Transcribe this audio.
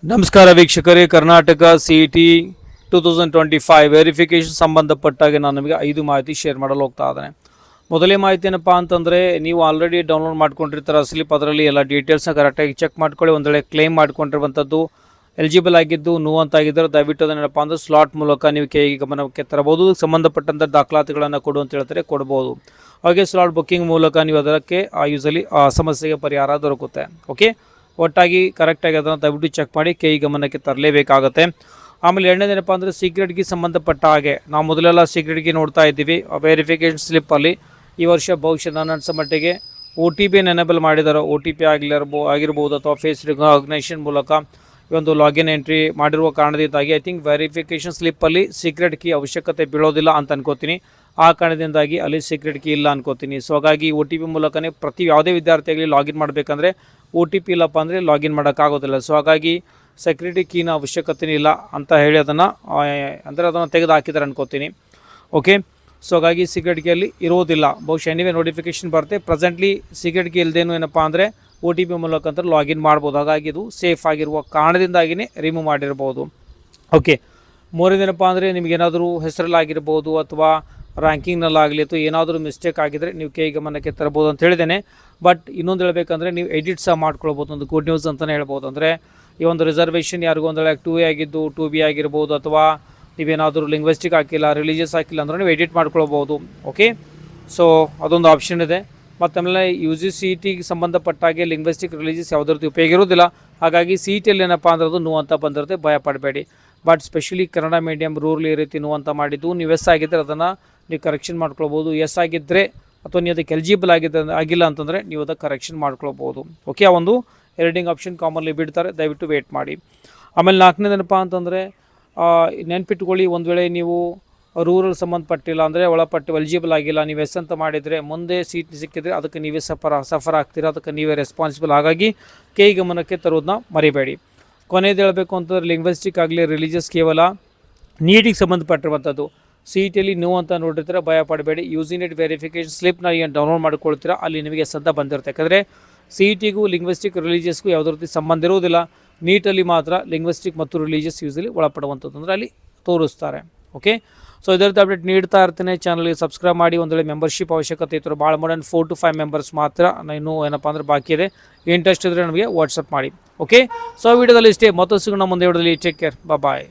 ನಮಸ್ಕಾರ ವೀಕ್ಷಕರೇ, Karnataka CET 2025 verification ಸಂಬಂಧಪಟ್ಟಾಗೆ ನಾನು ನಿಮಗೆ 5 ಮಾಹಿತಿ ಶೇರ್ ಮಾಡಲು ಹೋಗ್ತಾ ಇದ್ದೇನೆ. ಮೊದಲೇ ಮಾಹಿತಿ ಏನಪ್ಪ ಅಂತಂದರೆ, ನೀವು ಆಲ್ರೆಡಿ ಡೌನ್ಲೋಡ್ ಮಾಡ್ಕೊಂಡಿರ್ತಾರೆ ಸ್ಲಿಪ್, ಅದರಲ್ಲಿ ಎಲ್ಲ ಡೀಟೇಲ್ಸ್ನ ಕರೆಕ್ಟಾಗಿ ಚೆಕ್ ಮಾಡ್ಕೊಳ್ಳಿ. ಒಂದು ವೇಳೆ ಕ್ಲೇಮ್ ಮಾಡ್ಕೊಂಡಿರುವಂಥದ್ದು ಎಲಿಜಿಬಲ್ ಆಗಿದ್ದು ನೋವಂತಾಗಿದ್ದರೆ ದಯವಿಟ್ಟು ಅದನ್ನೇನಪ್ಪ ಅಂದರೆ ಸ್ಲಾಟ್ ಮೂಲಕ ನೀವು ಗಮನಕ್ಕೆ ತರಬಹುದು. ಸಂಬಂಧಪಟ್ಟಂಥ ದಾಖಲಾತಿಗಳನ್ನು ಕೊಡು ಅಂತ ಹೇಳ್ತಾರೆ, ಕೊಡ್ಬೋದು. ಹಾಗೆ ಸ್ಲಾಟ್ ಬುಕ್ಕಿಂಗ್ ಮೂಲಕ ನೀವು ಅದಕ್ಕೆ ಯೂಸಲಿ ಸಮಸ್ಯೆಗೆ ಪರಿಹಾರ ದೊರಕುತ್ತೆ. ಓಕೆ, ಒಟ್ಟಾಗಿ ಕರೆಕ್ಟಾಗಿ ಅದನ್ನು ದಯವಿಟ್ಟು ಚೆಕ್ ಮಾಡಿ ಗಮನಕ್ಕೆ ತರಲೇಬೇಕಾಗುತ್ತೆ. ಆಮೇಲೆ ಎರಡನೇದೇನಪ್ಪ ಅಂದರೆ ಸೀಕ್ರೆಟ್ಗೆ ಸಂಬಂಧಪಟ್ಟ ಹಾಗೆ ನಾವು ಮೊದಲೆಲ್ಲ ಸೀಕ್ರೆಟ್ಗೆ ನೋಡ್ತಾ ಇದ್ದೀವಿ. ವೆರಿಫಿಕೇಷನ್ ಸ್ಲಿಪ್ಪಲ್ಲಿ ಈ ವರ್ಷ ಬಹುಶಃ ನನ್ನ ಅನಿಸೋ ಮಟ್ಟಿಗೆ OTP ಎನೇಬಲ್ ಮಾಡಿದಾರೋ, OTP ಆಗಿರ್ಬೋದು ಅಥವಾ ಫೇಸ್ ರಿಕಗ್ನೈಷನ್ ಮೂಲಕ ಈ ಒಂದು ಲಾಗಿನ್ ಎಂಟ್ರಿ ಮಾಡಿರುವ ಕಾರಣದಿಂದಾಗಿ ಐ ಥಿಂಕ್ ವೆರಿಫಿಕೇಷನ್ ಸ್ಲಿಪ್ಪಲ್ಲಿ ಸೀಕ್ರೆಟ್ ಕೀ ಅವಶ್ಯಕತೆ ಬೀಳೋದಿಲ್ಲ ಅಂತ ಅನ್ಕೋತೀನಿ. ಆ ಕಾರಣದಿಂದಾಗಿ ಅಲ್ಲಿ ಸೀಕ್ರೆಟ್ ಕೀ ಇಲ್ಲ ಅನ್ಕೋತೀನಿ. ಸೊ ಹಾಗಾಗಿ OTP ಮೂಲಕನೇ ಯಾವುದೇ ವಿದ್ಯಾರ್ಥಿಯಾಗಲಿ ಲಾಗಿನ್ ಮಾಡಬೇಕಂದ್ರೆ OTP ಇಲ್ಲಪ್ಪ ಅಂದರೆ ಲಾಗಿನ್ ಮಾಡೋಕ್ಕಾಗೋದಿಲ್ಲ. ಸೊ ಹಾಗಾಗಿ ಸೆಕ್ಯೂರಿಟಿ ಕೀನ ಅವಶ್ಯಕತೆ ಇಲ್ಲ ಅಂತ ಹೇಳಿ ಅದನ್ನು ತೆಗೆದು ಹಾಕಿದ್ದಾರೆ ಅನ್ಕೋತೀನಿ. ಓಕೆ, ಸೊ ಹಾಗಾಗಿ ಸೀಕ್ರೆಟ್ ಕೀಯಲ್ಲಿ ಇರೋದಿಲ್ಲ. ಬಹುಶಃ ಎನಿವೆ ನೋಟಿಫಿಕೇಷನ್ ಬರುತ್ತೆ. ಪ್ರೆಸೆಂಟ್ಲಿ ಸೀಕ್ರೆಟ್ ಕೀ ಇಲ್ಲದೇನು ಏನಪ್ಪ ಅಂದರೆ OTP ಮೂಲಕ ಅಂತ ಲಾಗಿನ್ ಮಾಡ್ಬೋದು. ಹಾಗಾಗಿ ಇದು ಸೇಫ್ ಆಗಿರುವ ಕಾರಣದಿಂದಾಗಿಯೇ ರಿಮೂವ್ ಮಾಡಿರ್ಬೋದು. ಓಕೆ, ಮೂರನೇದೇನಪ್ಪ ಅಂದರೆ ನಿಮಗೇನಾದರೂ ಹೆಸರಲ್ಲಾಗಿರ್ಬೋದು ಅಥವಾ ರ್ಯಾಂಕಿಂಗ್ನಲ್ಲಾಗಲಿ ಅಥವಾ ಏನಾದರೂ ಮಿಸ್ಟೇಕ್ ಆಗಿದ್ದರೆ ನೀವು ಗಮನಕ್ಕೆ ತರಬೋದು ಅಂತ ಹೇಳಿದ್ದೇನೆ. ಬಟ್ ಇನ್ನೊಂದು ಹೇಳಬೇಕಂದ್ರೆ ನೀವು ಎಡಿಟ್ ಸಹ ಮಾಡ್ಕೊಳ್ಬೋದು. ಒಂದು ಗುಡ್ ನ್ಯೂಸ್ ಅಂತಲೇ ಹೇಳ್ಬೋದು. ಅಂದರೆ ಈ ಒಂದು ರಿಸರ್ವೇಷನ್ ಯಾರಿಗೂ ಒಂದು 2A ಆಗಿದ್ದು 2B ಆಗಿರ್ಬೋದು, ಅಥವಾ ನೀವೇನಾದರೂ ಲಿಂಗ್ವಿಸ್ಟಿಕ್ ಹಾಕಿಲ್ಲ, ರಿಲಿಜಿಯಸ್ ಹಾಕಿಲ್ಲ ಅಂದ್ರೆ ನೀವು ಎಡಿಟ್ ಮಾಡ್ಕೊಳ್ಬೋದು. ಓಕೆ, ಸೊ ಅದೊಂದು ಆಪ್ಷನ್ ಇದೆ. ಮತ್ತು ಆಮೇಲೆ UGCETಗೆ ಸಂಬಂಧಪಟ್ಟಾಗೆ ಲಿಂಗ್ವಿಸ್ಟಿಕ್ ರಿಲಿಜಿಯಸ್ ಯಾವುದೇ ರೀತಿ ಉಪಯೋಗ ಇರೋದಿಲ್ಲ. ಹಾಗಾಗಿ CETಯಲ್ಲಿ ಏನಪ್ಪ ಅಂದ್ರೆ ಅದು ಅಂತ ಬಂದಿರುತ್ತೆ, ಭಯ ಪಡಬೇಡಿ. But specially Kannada medium rural ಈ ರೀತಿ ಅಂತ ಮಾಡಿದ್ದು ನೀವು ಎಸ್ ಆಗಿದ್ದರೆ ಅದನ್ನು ನೀವು ಕರೆಕ್ಷನ್ ಮಾಡ್ಕೊಳ್ಬೋದು. ಎಸ್ ಆಗಿದ್ದರೆ ಅಥವಾ ನೀವು ಅದಕ್ಕೆ ಎಲಿಜಿಬಲ್ ಆಗಿಲ್ಲ ಅಂತಂದರೆ ನೀವು ಅದಕ್ಕೆ ಕರೆಕ್ಷನ್ ಮಾಡ್ಕೊಳ್ಬೋದು. ಓಕೆ, ಆ ಒಂದು ಎಡಿಟಿಂಗ್ ಆಪ್ಷನ್ ಕಾಮನ್ಲಿ ಬಿಡ್ತಾರೆ, ದಯವಿಟ್ಟು ವೇಟ್ ಮಾಡಿ. ಆಮೇಲೆ ನಾಲ್ಕನೇದೇನಪ್ಪ ಅಂತಂದರೆ ನೆನ್ಪಿಟ್ಕೊಳ್ಳಿ, ಒಂದು ವೇಳೆ ನೀವು ರೂರಲ್ ಸಂಬಂಧಪಟ್ಟಿಲ್ಲ ಅಂದರೆ ಒಳಪಟ್ಟು ಎಲಿಜಿಬಲ್ ಆಗಿಲ್ಲ, ನೀವು ಎಸ್ ಅಂತ ಮಾಡಿದರೆ ಮುಂದೆ ಸೀಟ್ ಸಿಕ್ಕಿದರೆ ಅದಕ್ಕೆ ನೀವೇ ಸಫರ್ ಆಗ್ತೀರಾ, ಅದಕ್ಕೆ ನೀವೇ ರೆಸ್ಪಾನ್ಸಿಬಲ್. ಹಾಗಾಗಿ ಗಮನಕ್ಕೆ ತರೋದನ್ನ ಮರಿಬೇಡಿ. ಕೊನೆಯದು ಹೇಳಬೇಕು ಅಂತಂದರೆ ಲಿಂಗ್ವಿಸ್ಟಿಕ್ ಆಗಲಿ ರಿಲಿಜಿಯಸ್ ಕೇವಲ ನೀಟಿಗೆ ಸಂಬಂಧಪಟ್ಟಿರುವಂಥದ್ದು. CETಯಲ್ಲಿ ಅಂತ ನೋಡಿರ್ತೀರ, ಭಯ ಪಡಬೇಡಿ. ಯೂಸಿನೆಟ್ ವೆರಿಫಿಕೇಷನ್ ಸ್ಲಿಪ್ನ ಏನು ಡೌನ್ಲೋಡ್ ಮಾಡ್ಕೊಳ್ತೀರಾ ಅಲ್ಲಿ ನಿಮಗೆ ಎಸ್ ಅಂತ ಬಂದಿರುತ್ತೆ. ಯಾಕಂದರೆ CETಗೂ ಲಿಂಗ್ವಿಸ್ಟಿಕ್ ರಿಲಿಜಿಯಸ್ಗೂ ಯಾವುದೇ ರೀತಿ ಸಂಬಂಧ ಇರೋದಿಲ್ಲ. ನೀಟಲ್ಲಿ ಮಾತ್ರ ಲಿಂಗ್ವಿಸ್ಟಿಕ್ ಮತ್ತು ರಿಲಿಜಿಯಸ್ ಯೂಸಲಿ ಒಳಪಡುವಂಥದ್ದು ಅಂದರೆ ಅಲ್ಲಿ ತೋರಿಸ್ತಾರೆ. ಓಕೆ, ಸೊ ಇದರದ್ದು ಅಪ್ಡೇಟ್ ನೀಡ್ತಾ ಇರ್ತೀನಿ. ಚಾನಲ್ಗೆ ಸಬ್ಸ್ಕ್ರೈಬ್ ಮಾಡಿ. ಒಂದು ವೇಳೆ ಮೆಂಬರ್ಶಿಪ್ ಅವಶ್ಯಕತೆ ಇತ್ತು, ಭಾಳ ಮಾಡೋಣ 4 to 5 ಮೆಂಬರ್ಸ್ ಮಾತ್ರ ಇನ್ನೂ ಏನಪ್ಪ ಅಂದರೆ ಬಾಕಿ ಇದೆ. ಇಂಟ್ರೆಸ್ಟ್ ಇದ್ದರೆ ನಮಗೆ ವಾಟ್ಸಪ್ ಮಾಡಿ. ಓಕೆ, ಸೊ ವಿಡಿಯೋದಲ್ಲಿ ಇಷ್ಟೇ. ಮತ್ತೊಂದು ಸಿಗೋಣ ಮುಂದೆ ವಿಡಿಯೋದಲ್ಲಿ. ಟೇಕ್ ಕೇರ್, ಬಾಯ್.